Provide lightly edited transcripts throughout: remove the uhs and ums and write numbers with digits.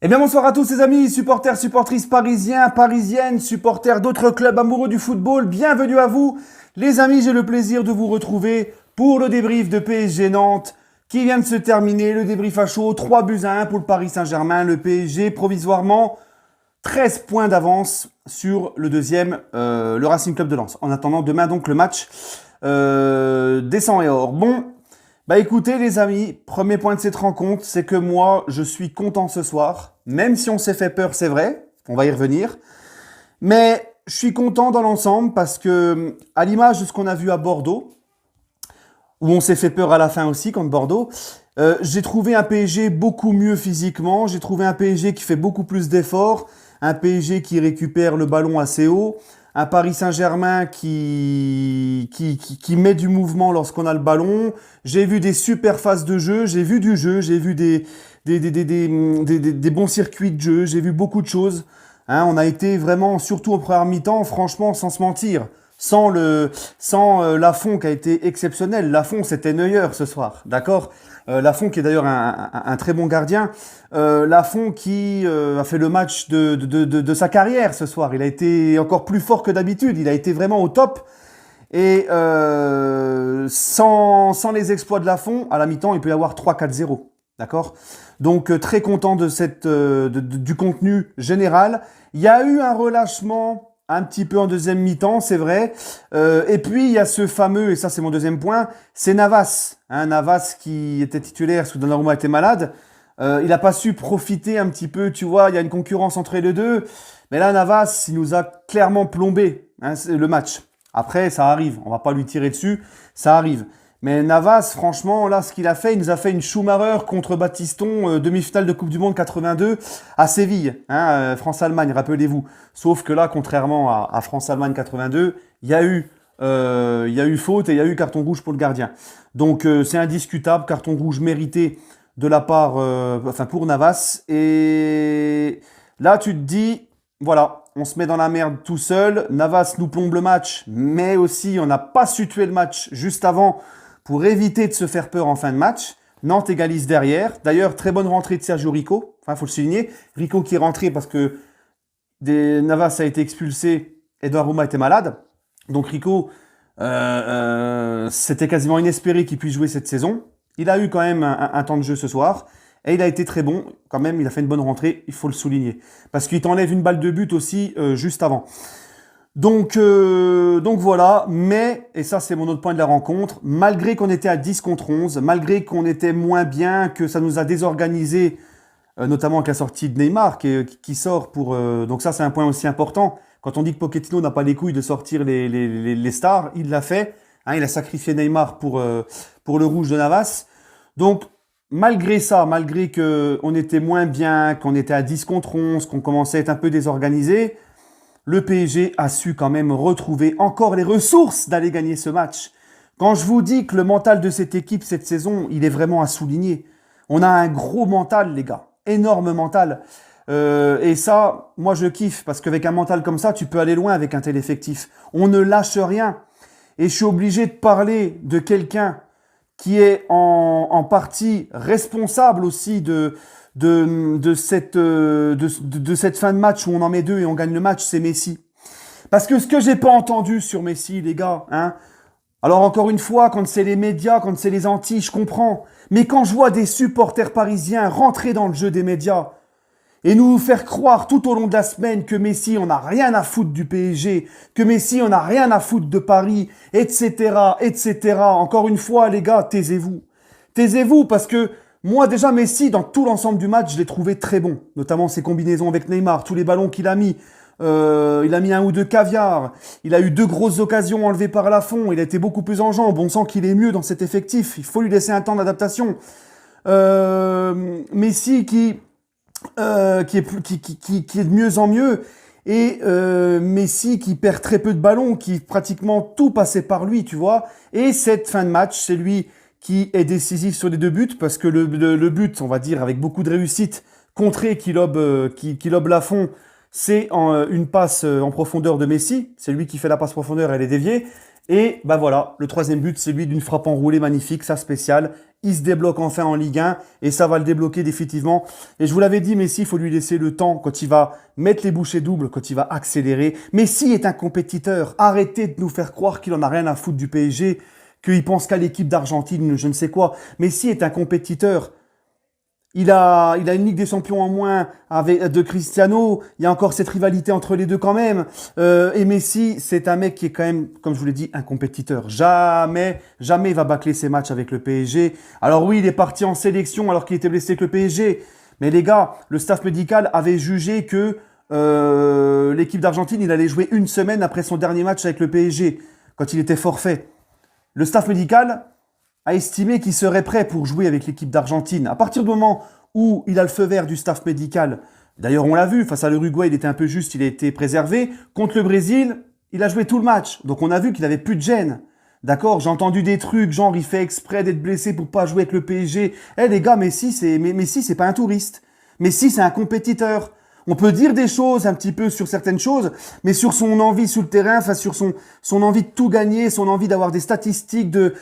Eh bien bonsoir à tous les amis, supporters, supportrices parisiens, parisiennes, supporters d'autres clubs amoureux du football, bienvenue à vous. Les amis, j'ai le plaisir de vous retrouver pour le débrief de PSG Nantes qui vient de se terminer, le débrief à chaud, 3-1 pour le Paris Saint-Germain, le PSG provisoirement 13 points d'avance sur le deuxième, le Racing Club de Lens. En attendant demain donc le match des 100 et or. Bon, bah écoutez les amis, premier point de cette rencontre, c'est que moi je suis content ce soir, même si on s'est fait peur, c'est vrai, on va y revenir, mais je suis content dans l'ensemble parce que, à l'image de ce qu'on a vu à Bordeaux, où on s'est fait peur à la fin aussi contre Bordeaux, j'ai trouvé un PSG beaucoup mieux physiquement, j'ai trouvé un PSG qui fait beaucoup plus d'efforts, un PSG qui récupère le ballon assez haut, un Paris Saint-Germain qui met du mouvement lorsqu'on a le ballon. J'ai vu des super phases de jeu, j'ai vu du jeu, j'ai vu des bons circuits de jeu, j'ai vu beaucoup de choses. Hein, on a été vraiment, surtout au premier mi-temps, franchement, sans se mentir, sans Lafont qui a été exceptionnel. Lafont, c'était Neuer ce soir, d'accord. Lafont qui est d'ailleurs un très bon gardien. Lafont qui a fait le match de sa carrière ce soir. Il a été encore plus fort que d'habitude. Il a été vraiment au top. Et sans les exploits de Lafont, à la mi-temps, il peut y avoir 3-4-0. D'accord. Donc très content du contenu général. Il y a eu un relâchement un petit peu en deuxième mi-temps, c'est vrai. Et puis il y a ce fameux, et ça c'est mon deuxième point, c'est Navas. Hein, Navas qui était titulaire parce que Donnarumma était malade. Il n'a pas su profiter un petit peu, tu vois, il y a une concurrence entre les deux. Mais là, Navas, il nous a clairement plombé le match. Après, ça arrive, on va pas lui tirer dessus, ça arrive. Mais Navas, franchement, là, ce qu'il a fait, il nous a fait une Schumacher contre Battiston, demi-finale de Coupe du Monde 82 à Séville, hein, France-Allemagne, rappelez-vous. Sauf que là, contrairement à France-Allemagne 82, il y a eu faute et il y a eu carton rouge pour le gardien. Donc, c'est indiscutable, carton rouge mérité de la part, pour Navas. Et là, tu te dis, voilà, on se met dans la merde tout seul. Navas nous plombe le match, mais aussi, on n'a pas su tuer le match juste avant pour éviter de se faire peur en fin de match. Nantes égalise derrière. D'ailleurs, très bonne rentrée de Sergio Rico. Enfin, faut le souligner. Rico qui est rentré parce que Navas a été expulsé et Donnarumma était malade. Donc Rico, c'était quasiment inespéré qu'il puisse jouer cette saison. Il a eu quand même un temps de jeu ce soir. Et il a été très bon. Quand même, il a fait une bonne rentrée. Il faut le souligner. Parce qu'il t'enlève une balle de but aussi juste avant. Donc voilà, mais, et ça c'est mon autre point de la rencontre, malgré qu'on était à 10 contre 11, malgré qu'on était moins bien, que ça nous a désorganisé, notamment avec la sortie de Neymar qui sort pour... donc ça c'est un point aussi important. Quand on dit que Pochettino n'a pas les couilles de sortir les stars, il l'a fait. Hein, il a sacrifié Neymar pour le rouge de Navas. Donc malgré ça, malgré qu'on était moins bien, qu'on était à 10 contre 11, qu'on commençait à être un peu désorganisé, le PSG a su quand même retrouver encore les ressources d'aller gagner ce match. Quand je vous dis que le mental de cette équipe cette saison, il est vraiment à souligner. On a un gros mental, les gars. Énorme mental. Et ça, moi je kiffe parce qu'avec un mental comme ça, tu peux aller loin avec un tel effectif. On ne lâche rien. Et je suis obligé de parler de quelqu'un qui est en partie responsable aussi de cette fin de match où on en met deux et on gagne le match, c'est Messi. Parce que ce que j'ai pas entendu sur Messi, les gars, hein. Alors encore une fois, quand c'est les médias, quand c'est les anti, je comprends. Mais quand je vois des supporters parisiens rentrer dans le jeu des médias et nous faire croire tout au long de la semaine que Messi, on n'a rien à foutre du PSG, que Messi, on n'a rien à foutre de Paris, etc., etc. Encore une fois, les gars, taisez-vous. Taisez-vous parce que moi, déjà, Messi, dans tout l'ensemble du match, je l'ai trouvé très bon. Notamment ses combinaisons avec Neymar, tous les ballons qu'il a mis. Il a mis un ou deux caviar. Il a eu 2 grosses occasions enlevées par Lafont. Il a été beaucoup plus en jambes. On sent qu'il est mieux dans cet effectif. Il faut lui laisser un temps d'adaptation. Messi qui est de mieux en mieux. Et Messi qui perd très peu de ballons, qui pratiquement tout passait par lui, tu vois. Et cette fin de match, c'est lui qui est décisif sur les 2 buts, parce que le but, on va dire, avec beaucoup de réussite, contré qui lobe Lafont, c'est une passe en profondeur de Messi. C'est lui qui fait la passe profondeur, elle est déviée. Et bah voilà, le troisième but, c'est lui d'une frappe enroulée magnifique, ça spécial. Il se débloque enfin en Ligue 1 et ça va le débloquer définitivement. Et je vous l'avais dit, Messi, il faut lui laisser le temps quand il va mettre les bouchées doubles, quand il va accélérer. Messi est un compétiteur. Arrêtez de nous faire croire qu'il en a rien à foutre du PSG, qu'il pense qu'à l'équipe d'Argentine, je ne sais quoi. Messi est un compétiteur. Il a une Ligue des Champions en moins de Cristiano. Il y a encore cette rivalité entre les deux quand même. Et Messi, c'est un mec qui est quand même, comme je vous l'ai dit, un compétiteur. Jamais il va bâcler ses matchs avec le PSG. Alors oui, il est parti en sélection alors qu'il était blessé avec le PSG. Mais les gars, le staff médical avait jugé que l'équipe d'Argentine, il allait jouer une semaine après son dernier match avec le PSG, quand il était forfait. Le staff médical a estimé qu'il serait prêt pour jouer avec l'équipe d'Argentine. À partir du moment où il a le feu vert du staff médical, d'ailleurs on l'a vu, face à l'Uruguay, il était un peu juste, il a été préservé. Contre le Brésil, il a joué tout le match. Donc on a vu qu'il avait plus de gêne. D'accord, j'ai entendu des trucs, genre il fait exprès d'être blessé pour pas jouer avec le PSG. Eh les gars, Messi, c'est pas un touriste. Messi, c'est un compétiteur. On peut dire des choses un petit peu sur certaines choses, mais sur son envie sur le terrain, enfin sur son envie de tout gagner, son envie d'avoir des statistiques, de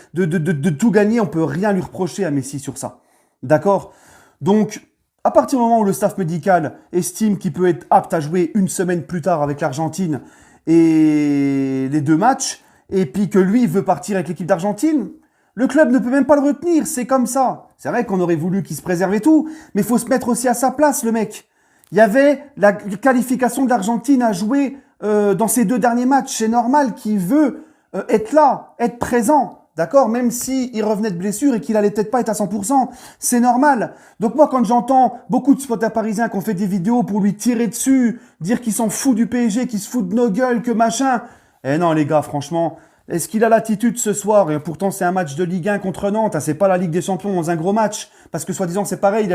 tout gagner, on peut rien lui reprocher à Messi sur ça. D'accord? Donc, à partir du moment où le staff médical estime qu'il peut être apte à jouer une semaine plus tard avec l'Argentine et les deux matchs, et puis que lui veut partir avec l'équipe d'Argentine, le club ne peut même pas le retenir, c'est comme ça. C'est vrai qu'on aurait voulu qu'il se préserve et tout, mais il faut se mettre aussi à sa place, le mec. Il y avait la qualification de l'Argentine à jouer dans ces deux derniers matchs. C'est normal qu'il veut être là, être présent. D'accord? Même s'il revenait de blessure et qu'il allait peut-être pas être à 100%. C'est normal. Donc moi, quand j'entends beaucoup de supporters parisiens qui ont fait des vidéos pour lui tirer dessus, dire qu'il s'en fout du PSG, qu'il se fout de nos gueules, que machin. Eh non, les gars, franchement, est-ce qu'il a l'attitude ce soir? Et pourtant, c'est un match de Ligue 1 contre Nantes. Hein, c'est pas la Ligue des Champions dans un gros match. Parce que soi-disant, c'est pareil. Il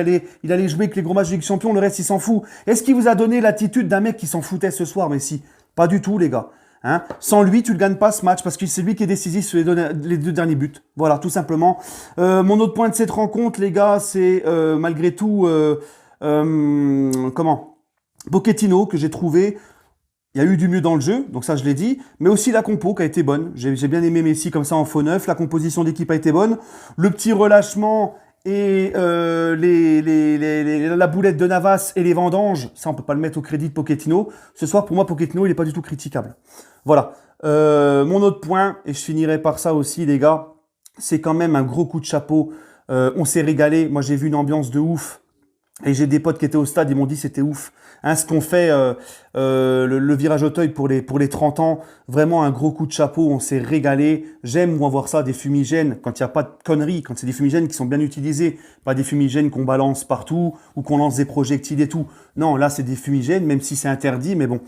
allait jouer avec les gros matchs de Ligue des Champions. Le reste, il s'en fout. Est-ce qu'il vous a donné l'attitude d'un mec qui s'en foutait ce soir, Messi? Pas du tout, les gars. Hein, sans lui, tu ne gagnes pas ce match parce que c'est lui qui est décisif sur les deux derniers buts. Voilà, tout simplement. Mon autre point de cette rencontre, les gars, c'est malgré tout, Pochettino, que j'ai trouvé. Il y a eu du mieux dans le jeu, donc ça je l'ai dit, mais aussi la compo qui a été bonne. J'ai bien aimé Messi comme ça en faux neuf, la composition d'équipe a été bonne. Le petit relâchement et la boulette de Navas et les vendanges, ça on peut pas le mettre au crédit de Pochettino. Ce soir pour moi Pochettino il est pas du tout critiquable. Voilà. Mon autre point, et je finirai par ça aussi les gars, c'est quand même un gros coup de chapeau. On s'est régalé, moi j'ai vu une ambiance de ouf. Et j'ai des potes qui étaient au stade, ils m'ont dit c'était ouf. Hein, ce qu'on fait, le virage Auteuil pour les 30 ans, vraiment un gros coup de chapeau, on s'est régalé. J'aime moi voir ça, des fumigènes, quand il n'y a pas de conneries, quand c'est des fumigènes qui sont bien utilisés, pas des fumigènes qu'on balance partout ou qu'on lance des projectiles et tout. Non, là c'est des fumigènes, même si c'est interdit, mais bon.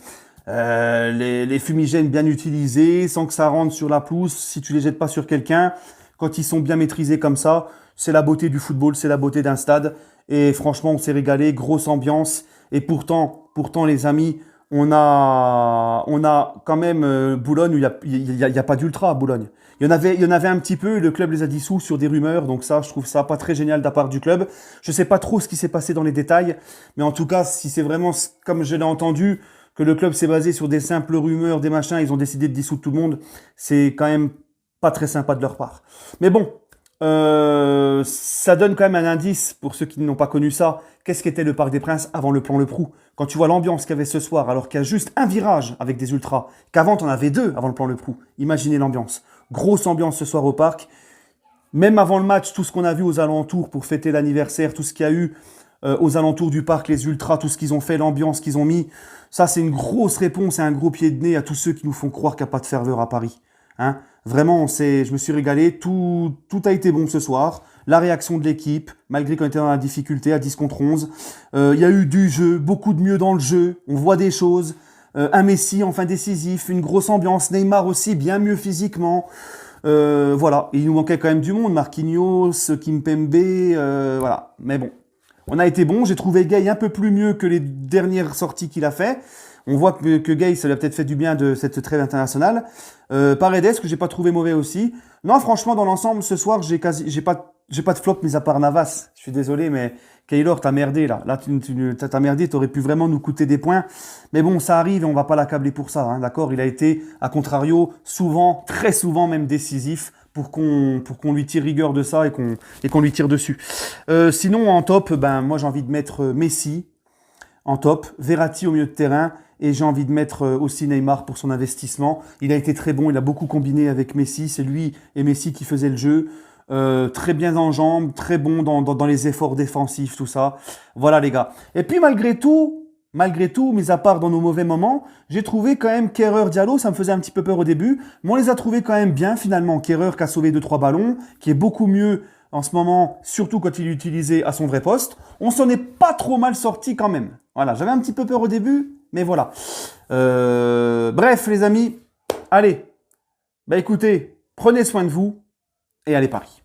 Les fumigènes bien utilisés, sans que ça rentre sur la pelouse, si tu les jettes pas sur quelqu'un, quand ils sont bien maîtrisés comme ça, c'est la beauté du football, c'est la beauté d'un stade. Et franchement, on s'est régalé, grosse ambiance. Et pourtant, les amis, on a quand même Boulogne où il y a pas d'ultra à Boulogne. Il y en avait un petit peu. Et le club les a dissous sur des rumeurs. Donc ça, je trouve ça pas très génial de la part du club. Je sais pas trop ce qui s'est passé dans les détails, mais en tout cas, si c'est vraiment comme je l'ai entendu, que le club s'est basé sur des simples rumeurs, des machins, ils ont décidé de dissoudre tout le monde. C'est quand même pas très sympa de leur part. Mais bon. Ça donne quand même un indice pour ceux qui n'ont pas connu ça. Qu'est-ce qu'était le Parc des Princes avant le plan Le Prou? Quand tu vois l'ambiance qu'il y avait ce soir, alors qu'il y a juste un virage avec des ultras, qu'avant t'en avais deux avant le plan Le Prou. Imaginez l'ambiance. Grosse ambiance ce soir au parc. Même avant le match, tout ce qu'on a vu aux alentours pour fêter l'anniversaire, tout ce qu'il y a eu aux alentours du parc, les ultras, tout ce qu'ils ont fait, l'ambiance qu'ils ont mis, ça c'est une grosse réponse et un gros pied de nez à tous ceux qui nous font croire qu'il n'y a pas de ferveur à Paris. Hein? Vraiment, je me suis régalé. Tout a été bon ce soir. La réaction de l'équipe, malgré qu'on était dans la difficulté à 10 contre 11. Il y a eu du jeu, beaucoup de mieux dans le jeu. On voit des choses. Un Messi enfin décisif, une grosse ambiance. Neymar aussi bien mieux physiquement. Voilà. Et il nous manquait quand même du monde. Marquinhos, Kimpembe, voilà. Mais bon, on a été bon. J'ai trouvé Gay un peu plus mieux que les dernières sorties qu'il a fait. On voit que Gay, ça lui a peut-être fait du bien de cette trêve internationale. Paredes, que j'ai pas trouvé mauvais aussi. Non, franchement, dans l'ensemble, ce soir, j'ai pas j'ai pas de flop mis à part Navas. Je suis désolé, mais Keylor, t'as merdé là. Là, t'as merdé, t'aurais pu vraiment nous coûter des points. Mais bon, ça arrive et on va pas l'accabler pour ça, hein, d'accord? Il a été, à contrario, souvent, très souvent même décisif pour qu'on lui tire rigueur de ça et qu'on lui tire dessus. Sinon, en top, ben, moi j'ai envie de mettre Messi en top, Verratti au milieu de terrain, et j'ai envie de mettre aussi Neymar pour son investissement. Il a été très bon, il a beaucoup combiné avec Messi, c'est lui et Messi qui faisaient le jeu. Très bien en jambes, très bon dans les efforts défensifs, tout ça. Voilà les gars. Et puis malgré tout, mis à part dans nos mauvais moments, j'ai trouvé quand même Kehrer, Diallo, ça me faisait un petit peu peur au début, mais on les a trouvés quand même bien finalement. Kehrer qui a sauvé 2-3 ballons, qui est beaucoup mieux en ce moment, surtout quand il est utilisé à son vrai poste. On s'en est pas trop mal sorti quand même. Voilà, j'avais un petit peu peur au début, mais voilà. Bref les amis, allez, bah écoutez, prenez soin de vous et allez Paris.